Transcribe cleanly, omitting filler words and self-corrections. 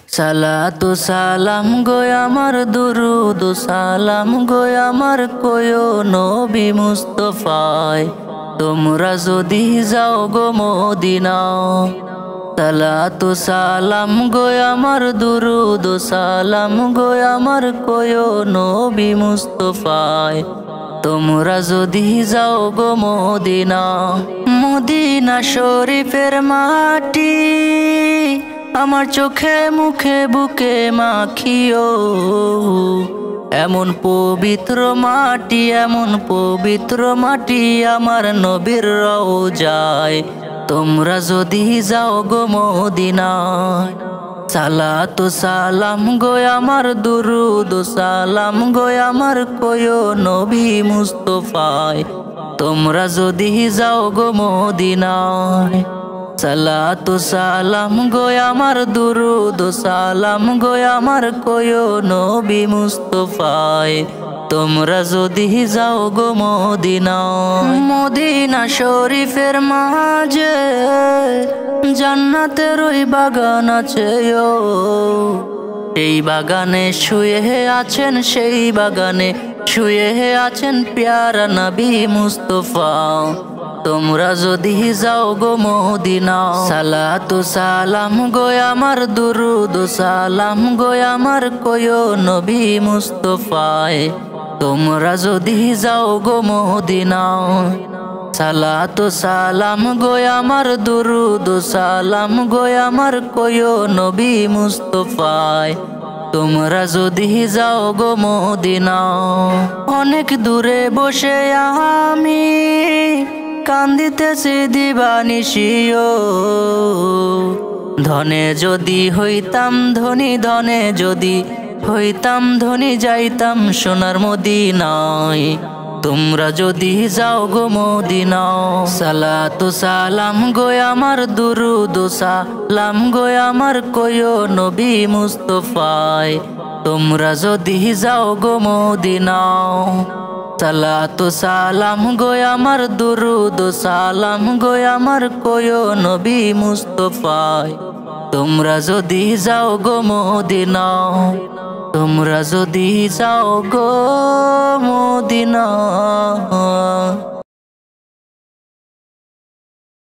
সালাতু সালাম গো আমার দুরুদ সালাম গো আমার কয়ো নবী মুস্তাফায় তোমরা যদি যাও গো মদিনা। সালাতু সালাম গো আমার দুরুদ সালাম গো আমার কয়ো নবী মুস্তাফায় তোমরা যদি যাও গো মদিনা। মদিনা শরীফের মাটি আমার চোখে মুখে বুকে মাখিও, এমন পবিত্র মাটি এমন পবিত্র মাটি আমার নবীর রওজায় তোমরা যদি যাও গো মদিনায়। সালাতু সালাম গো আমার দুরুদ সালাম গো আমার কয়ো নবী মুস্তাফায় তোমরা যদি যাও গো মদিনায়। সালাতু সালাম গো আমার দুরুদ সালাম গো আমার কয়ো নবী মুস্তাফায় তোমরা যদি যাও গো মদিনায়। মদিনা শরীফের মাঝে জান্নাতের ওই বাগান আছে, সেই বাগানে শুয়ে আছেন সেই বাগানে শুয়ে আছেন প্যারা নবী মুস্তাফা তোমরা যদি যাও গো মদিনা। সালাতু সালাম গো আমার দুরুদ সালাম গো আমার কয়ো নবী মুস্তাফায় তোমরা যদি যাও গো মদিনা। সালাতু সালাম গো আমার দুরুদ সালাম গো আমার কয়ো নবী মুস্তাফায় তোমরা যদি যাও গো মদিনা। অনেক দূরে বসে আমি কান্দিতেছি দিবানিশিও, ধনে যদি হইতাম ধনী ধনে যদি হইতাম ধনী যাইতাম সোনার মদিনায় তোমরা যদি যাও গো মদিনা। সালাতু সালাম গো আমার দুরুদ সালাম গো আমার কয়ো নবী মুস্তাফায় তোমরা যদি যাও গো মদিনা। সালাতু সালাম গো আমার দুরুদ সালাম গো আমার কয়ো নবী মুস্তাফায় তোমরা যদি যাও গো মদিনা। তোমরা যদি যাও গো মদিনা।